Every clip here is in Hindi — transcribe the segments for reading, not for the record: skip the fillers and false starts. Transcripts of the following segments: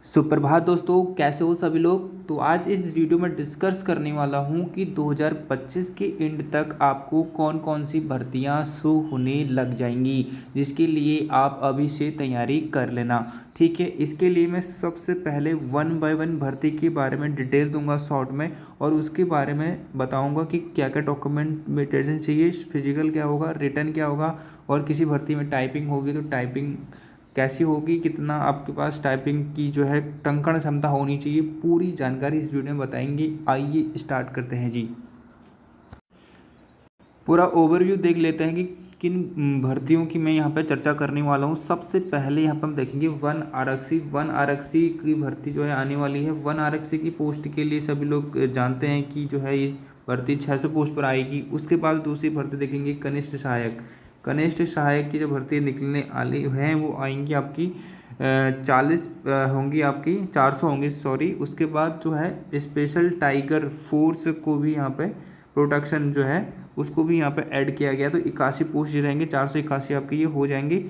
सुप्रभात दोस्तों, कैसे हो सभी लोग। तो आज इस वीडियो में डिस्कस करने वाला हूं कि 2025 के एंड तक आपको कौन कौन सी भर्तियां शो होने लग जाएंगी, जिसके लिए आप अभी से तैयारी कर लेना। ठीक है, इसके लिए मैं सबसे पहले वन बाय वन भर्ती के बारे में डिटेल दूंगा शॉर्ट में, और उसके बारे में बताऊंगा कि क्या क्या डॉक्यूमेंटेशन चाहिए, फिजिकल क्या होगा, रिटर्न क्या होगा, और किसी भर्ती में टाइपिंग होगी तो टाइपिंग कैसी होगी, कितना आपके पास टाइपिंग की जो है टंकण क्षमता होनी चाहिए। पूरी जानकारी इस वीडियो में बताएंगे। आइए स्टार्ट करते हैं जी। पूरा ओवरव्यू देख लेते हैं कि किन भर्तियों की मैं यहाँ पे चर्चा करने वाला हूँ। सबसे पहले यहाँ पर हम देखेंगे वन आरक्षी की भर्ती जो है आने वाली है। वन आरक्षी की पोस्ट के लिए सभी लोग जानते हैं कि जो है ये भर्ती 600 पोस्ट पर आएगी। उसके बाद दूसरी भर्ती देखेंगे कनिष्ठ सहायक। कनिष्ठ सहायक की जो भर्ती निकलने वाली है वो आएंगी आपकी 40 होंगी, आपकी 400 होंगी सॉरी। उसके बाद जो है स्पेशल टाइगर फोर्स को भी यहाँ पे प्रोटेक्शन जो है उसको भी यहाँ पे ऐड किया गया, तो 81 पोस्ट जो रहेंगे 481 आपके ये हो जाएंगे।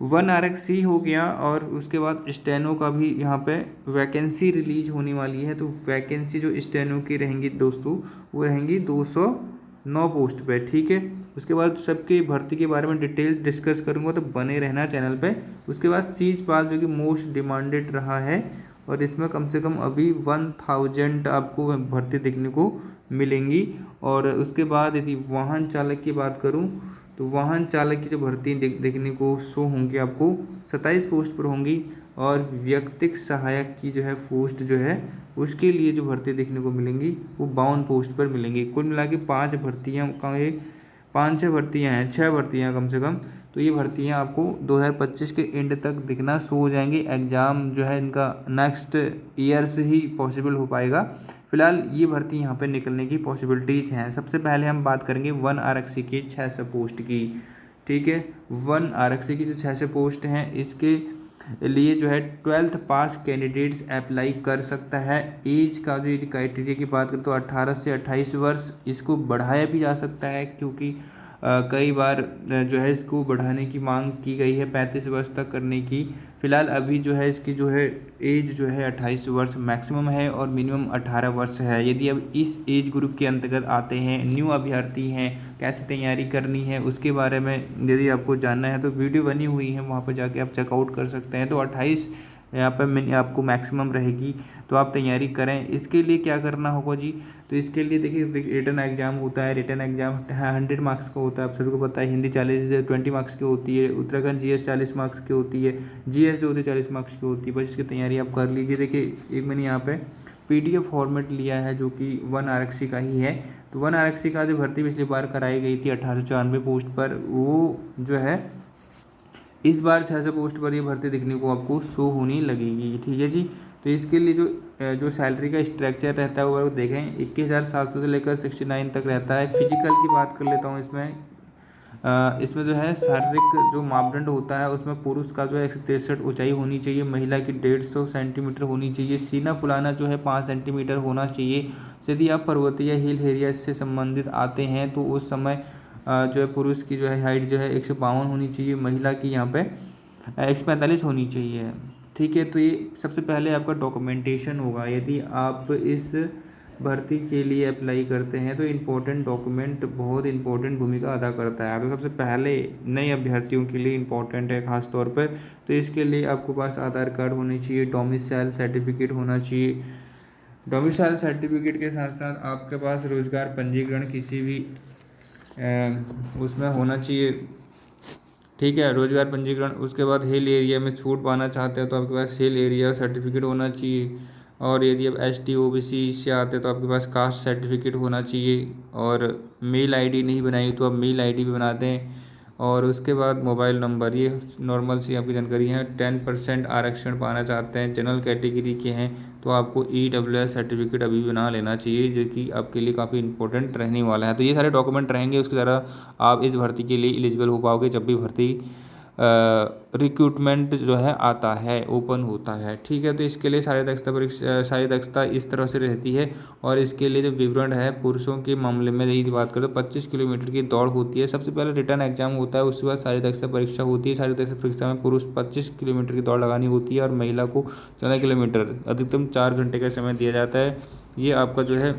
वन आरक्षी हो गया, और उसके बाद स्टेनो का भी यहाँ पे वैकेंसी रिलीज होने वाली है। तो वैकेंसी जो स्टेनो की रहेंगी दोस्तों वो रहेंगी 209 पोस्ट पे। ठीक है, उसके बाद सबकी भर्ती के बारे में डिटेल डिस्कस करूँगा, तो बने रहना चैनल पे। उसके बाद सीजपाल जो कि मोस्ट डिमांडेड रहा है, और इसमें कम से कम अभी 1000 आपको भर्ती देखने को मिलेंगी। और उसके बाद यदि वाहन चालक की बात करूं तो वाहन चालक की जो भर्ती देखने को शो होंगी आपको 27 पोस्ट पर होंगी। और व्यक्तिक सहायक की जो है पोस्ट जो है उसके लिए जो भर्ती देखने को मिलेंगी वो 52 पोस्ट पर मिलेंगी। कुल मिला के 5 भर्तियाँ का एक 5-6 भर्तियाँ हैं, 6 भर्तियाँ कम से कम। तो ये भर्तियाँ आपको 2025 के एंड तक दिखना शो हो जाएंगी। एग्ज़ाम जो है इनका नेक्स्ट ईयर से ही पॉसिबल हो पाएगा। फिलहाल ये भर्ती यहाँ पे निकलने की पॉसिबिलिटीज़ हैं। सबसे पहले हम बात करेंगे वन आरक्षी की 600 पोस्ट की। ठीक है, वन आरक्षी की जो 600 पोस्ट हैं इसके लिए जो है 12th पास कैंडिडेट्स अप्लाई कर सकता है। एज का जो क्राइटेरिया की बात करें तो 18 से 28 वर्ष, इसको बढ़ाया भी जा सकता है क्योंकि कई बार जो है इसको बढ़ाने की मांग की गई है 35 वर्ष तक करने की। फ़िलहाल अभी जो है इसकी जो है एज जो है 28 वर्ष मैक्सिमम है, और मिनिमम 18 वर्ष है। यदि अब इस एज ग्रुप के अंतर्गत आते हैं, न्यू अभ्यर्थी हैं, कैसे तैयारी करनी है उसके बारे में यदि आपको जानना है तो वीडियो बनी हुई है, वहाँ पर जाके आप चेकआउट कर सकते हैं। तो 28 यहाँ पर आपको मैक्सिमम रहेगी, तो आप तैयारी करें। इसके लिए क्या करना होगा जी, तो इसके लिए देखिए रिटर्न एग्जाम होता है। रिटर्न एग्जाम 100 मार्क्स का होता है, आप सभी को पता है। हिंदी 20 मार्क्स की होती है, उत्तराखंड जीएस 40 मार्क्स की होती है, जीएस जो होती है 40 मार्क्स की होती है। बस इसकी तैयारी आप कर लीजिए। देखिए एक मैंने यहाँ पे पीडीएफ फॉर्मेट लिया है जो कि वन आरक्षी का ही है। तो वन आरक्षी का जो भर्ती पिछली बार कराई गई थी 1894 पोस्ट पर, वो जो है इस बार 600 पोस्ट पर ये भर्ती दिखने को आपको शो होने लगेगी। ठीक है जी। तो इसके लिए जो सैलरी का स्ट्रक्चर रहता है वो देखें, 21,700 से लेकर 69 तक रहता है। फिजिकल की बात कर लेता हूँ इसमें। इसमें जो है शारीरिक जो मापदंड होता है उसमें पुरुष का जो है 163 ऊंचाई होनी चाहिए, महिला की 150 सेंटीमीटर होनी चाहिए, सीना फुलाना जो है 5 सेंटीमीटर होना चाहिए। यदि आप पर्वतीय हिल एरिया से संबंधित आते हैं तो उस समय जो है पुरुष की जो है हाइट जो है 152 होनी चाहिए, महिला की यहाँ पे 145 होनी चाहिए। ठीक है, तो ये सबसे पहले आपका डॉक्यूमेंटेशन होगा। यदि आप इस भर्ती के लिए अप्लाई करते हैं तो इम्पोर्टेंट डॉक्यूमेंट बहुत इंपॉर्टेंट भूमिका अदा करता है। तो सबसे पहले नए अभ्यर्थियों के लिए इम्पोर्टेंट है खास तौर पर। तो इसके लिए आपके पास आधार कार्ड होनी चाहिए, डोमिसाइल सर्टिफिकेट होना चाहिए। डोमिसाइल सर्टिफिकेट के साथ साथ आपके पास रोजगार पंजीकरण किसी भी उसमें होना चाहिए। ठीक है, रोजगार पंजीकरण। उसके बाद हिल एरिया में छूट पाना चाहते हैं तो आपके पास हिल एरिया सर्टिफिकेट होना चाहिए। और यदि आप एसटी ओबीसी से आते हैं तो आपके पास कास्ट सर्टिफिकेट होना चाहिए। और मेल आईडी नहीं बनाई तो आप मेल आईडी भी बनाते हैं। और उसके बाद मोबाइल नंबर, ये नॉर्मल सी आपकी जानकारी है। 10% आरक्षण पाना चाहते हैं, जनरल कैटेगरी के हैं तो आपको EWS सर्टिफिकेट अभी बना लेना चाहिए, जो कि आपके लिए काफ़ी इंपॉर्टेंट रहने वाला है। तो ये सारे डॉक्यूमेंट रहेंगे, उसके द्वारा आप इस भर्ती के लिए एलिजिबल हो पाओगे जब भी भर्ती रिक्रूटमेंट जो है आता है, ओपन होता है। ठीक है, तो इसके लिए सारी दक्षता इस तरह से रहती है। और इसके लिए जो विवरण है, पुरुषों के मामले में यदि बात करें तो 25 किलोमीटर की दौड़ होती है। सबसे पहले रिटर्न एग्जाम होता है, उसके बाद सारी दक्षता परीक्षा होती है। सारी दक्षता परीक्षा में पुरुष 25 किलोमीटर की दौड़ लगानी होती है और महिला को 14 किलोमीटर, अधिकतम 4 घंटे का समय दिया जाता है। ये आपका जो है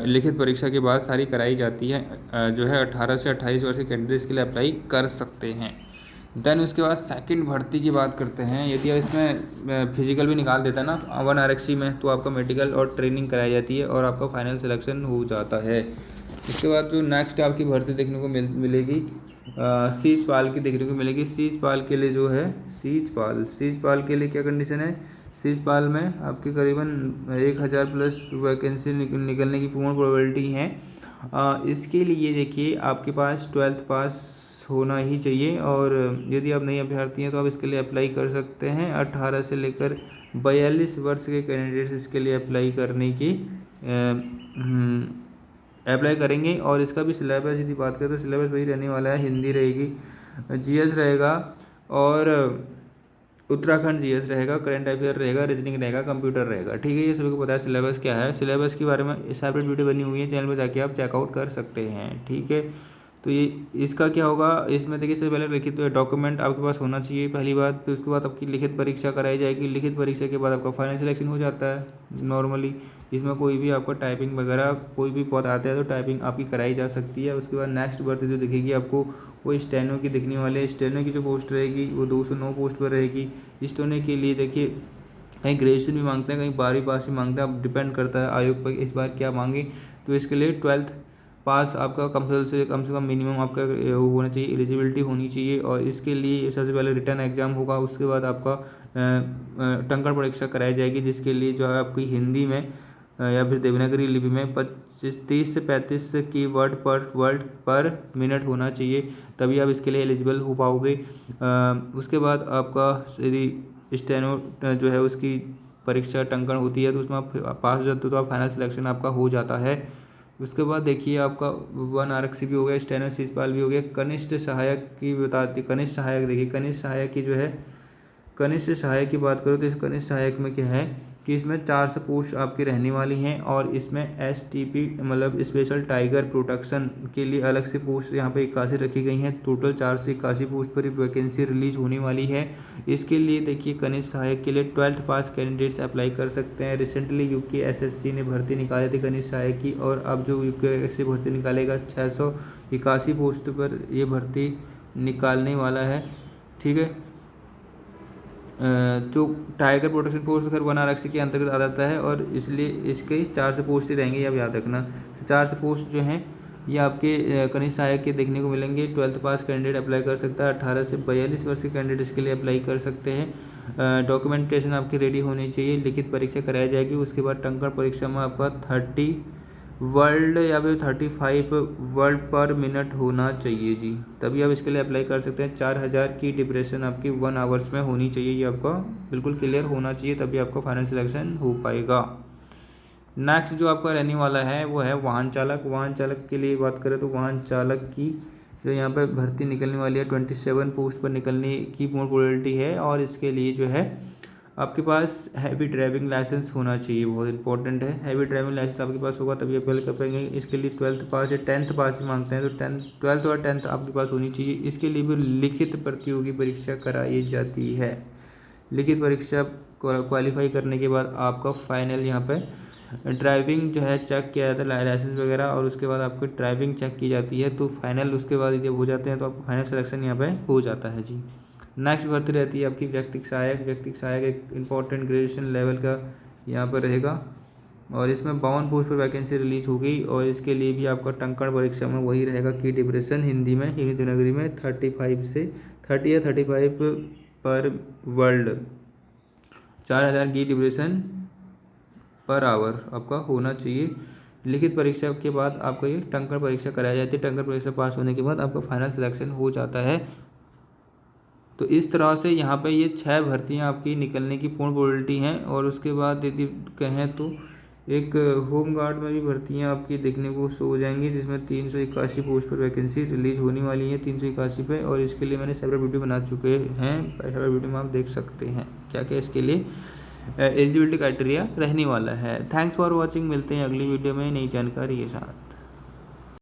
लिखित परीक्षा के बाद सारी कराई जाती है। जो है 18 से 28 वर्ष के कैंडिडेट्स के लिए अप्लाई कर सकते हैं। देन उसके बाद सेकंड भर्ती की बात करते हैं। यदि आप इसमें फिजिकल भी निकाल देता है ना 1 आरक्षी में, तो आपका मेडिकल और ट्रेनिंग कराई जाती है और आपका फाइनल सिलेक्शन हो जाता है। इसके बाद जो नेक्स्ट आपकी भर्ती देखने को मिलेगी सीजपाल की देखने को मिलेगी। सीजपाल के लिए जो है सीजपाल के लिए क्या कंडीशन है, सीजपाल में आपके करीबन 1000 प्लस वैकेंसी निकलने की पूर्ण प्रोबेबिलिटी है। इसके लिए देखिए आपके पास 12th पास होना ही चाहिए। और यदि आप नए अभ्यर्थी हैं तो आप इसके लिए अप्लाई कर सकते हैं। 18 से लेकर 42 वर्ष के कैंडिडेट्स इसके लिए अप्लाई करने की अप्लाई करेंगे। और इसका भी सिलेबस यदि बात करें तो सिलेबस वही रहने वाला है, हिंदी रहेगी, जीएस रहेगा और उत्तराखंड जीएस रहेगा, करंट अफेयर रहेगा, रीजनिंग रहेगा, कंप्यूटर रहेगा। ठीक है, ये सभी को पता है सिलेबस क्या है। सिलेबस के बारे में सेपरेट वीडियो बनी हुई है, चैनल पर जाके आप चेकआउट कर सकते हैं। ठीक है, तो ये इसका क्या होगा, इसमें देखिए सबसे पहले लिखित डॉक्यूमेंट आपके पास होना चाहिए पहली बात। फिर उसके बाद आपकी लिखित परीक्षा कराई जाएगी। लिखित परीक्षा के बाद आपका फाइनल सिलेक्शन हो जाता है नॉर्मली। इसमें कोई भी आपको टाइपिंग वगैरह कोई भी पद आता है तो टाइपिंग आपकी कराई जा सकती है। उसके बाद नेक्स्ट भर्ती जो दिखेगी आपको वो स्टेनो की दिखने वाली है। स्टेनो की जो पोस्ट रहेगी वो 209 पोस्ट पर रहेगी। स्टेनो के लिए देखिए कहीं ग्रेजुएशन भी मांगते हैं, कहीं 12वीं पास भी मांगते हैं, अब डिपेंड करता है आयोग पर इस बार क्या मांगे। तो इसके लिए 12th पास आपका कम से कम मिनिमम आपका होना चाहिए, एलिजिबिलिटी होनी चाहिए। और इसके लिए सबसे पहले रिटर्न एग्जाम होगा, उसके बाद आपका टंकण परीक्षा कराई जाएगी, जिसके लिए जो है आपकी हिंदी में या फिर देवनागरी लिपि में 30 से 35 की वर्ड पर मिनट होना चाहिए, तभी आप इसके लिए एलिजिबल हो पाओगे। उसके बाद आपका यदि स्टेनो जो है उसकी परीक्षा टंकण होती है तो उसमें आप पास हो जाते हो तो आप फाइनल सिलेक्शन आपका हो जाता है। उसके बाद देखिए आपका 1 आरक्षी भी हो गया, स्टेनो शिषपाल भी हो गया। कनिष्ठ सहायक की बताती, कनिष्ठ सहायक देखिए, कनिष्ठ सहायक की जो है कनिष्ठ सहायक की बात करो तो इस कनिष्ठ सहायक में क्या है कि इसमें 400 पोस्ट आपकी रहने वाली हैं। और इसमें STP मतलब स्पेशल टाइगर प्रोटेक्शन के लिए अलग से पोस्ट यहाँ पे 81 रखी गई हैं। टोटल 481 पोस्ट पर वैकेंसी रिलीज होने वाली है। इसके लिए देखिए कनिष्ठ सहायक के लिए 12th पास कैंडिडेट्स अप्लाई कर सकते हैं। रिसेंटली UPSSC ने भर्ती निकाली थी कनिष्ठ सहायक की, और अब जो UPSSC भर्ती निकालेगा 681 पोस्ट पर ये भर्ती निकालने वाला है। ठीक है, जो टाइगर प्रोटेक्शन पोस्ट खैर 1 आरक्षी के अंतर्गत आ जाता है, और इसलिए इसके 400 पोस्ट ही रहेंगे, ये आप याद रखना। तो 400 पोस्ट जो हैं ये आपके कनिष्ठ सहायक के देखने को मिलेंगे। 12th पास कैंडिडेट अप्लाई कर सकता है। 18 से 42 वर्ष के कैंडिडेट्स के लिए अप्लाई कर सकते हैं। डॉक्यूमेंटेशन आपकी रेडी होनी चाहिए। लिखित परीक्षा कराई जाएगी। उसके बाद टंकण परीक्षा में आपका 30 वर्ड या फिर 35 वर्ड पर मिनट होना चाहिए जी, तभी आप इसके लिए अप्लाई कर सकते हैं। 4000 की डिप्रेशन आपकी 1 आवर्स में होनी चाहिए, ये आपका बिल्कुल क्लियर होना चाहिए, तभी आपका फाइनल सिलेक्शन हो पाएगा। नेक्स्ट जो आपका रहने वाला है वो है वाहन चालक। वाहन चालक के लिए बात करें तो वाहन चालक की जो यहाँ पर भर्ती निकलने वाली है 27 पोस्ट पर निकलने की पूर्ण प्रोबेबिलिटी है। और इसके लिए जो है आपके पास हैवी ड्राइविंग लाइसेंस होना चाहिए, बहुत इंपॉर्टेंट है। हैवी ड्राइविंग लाइसेंस आपके पास होगा तभी अप्लाई कर पाएंगे। इसके लिए 12th पास या 10th पास मांगते हैं, तो 12th और 10th आपके पास होनी चाहिए। इसके लिए भी लिखित प्रतियोगी परीक्षा कराई जाती है। लिखित परीक्षा क्वालिफाई करने के बाद आपका फाइनल यहाँ पे ड्राइविंग जो है चेक किया जाता है, लाइसेंस वगैरह, और उसके बाद आपकी ड्राइविंग चेक की जाती है। तो फाइनल उसके बाद जब हो जाते हैं तो आपका फाइनल सिलेक्शन यहाँ पे हो जाता है जी। नेक्स्ट भर्ती रहती है आपकी व्यक्तिक सहायक। व्यक्तिक सहायक एक इंपॉर्टेंट ग्रेजुएशन लेवल का यहाँ पर रहेगा, और इसमें 52 पोस्ट पर वैकेंसी रिलीज होगी। और इसके लिए भी आपका टंकण परीक्षा में वही रहेगा की डिप्रेशन हिंदी में, हिंदी देवनागरी में 35 से 30 या 35 पर वर्ल्ड 4000 की डिप्रेशन पर आवर आपका होना चाहिए। लिखित परीक्षा के बाद आपको ये टंकण परीक्षा कराई जाती है। टंकण परीक्षा पास होने के बाद आपका फाइनल सिलेक्शन हो जाता है। तो इस तरह से यहाँ पे ये 6 भर्तियाँ आपकी निकलने की पूर्ण प्रोबेबिलिटी हैं। और उसके बाद यदि कहें तो एक होम गार्ड में भी भर्तियां आपकी देखने को शो हो जाएंगी, जिसमें 381 पोस्ट पर वैकेंसी रिलीज होने वाली है 381 पे, और इसके लिए मैंने सेपरेट वीडियो बना चुके हैं, सेपरेट वीडियो में आप देख सकते हैं क्या क्या इसके लिए एलिजिबिलिटी क्राइटेरिया रहने वाला है। थैंक्स फॉर वॉचिंग, मिलते हैं अगली वीडियो में नई जानकारी के साथ।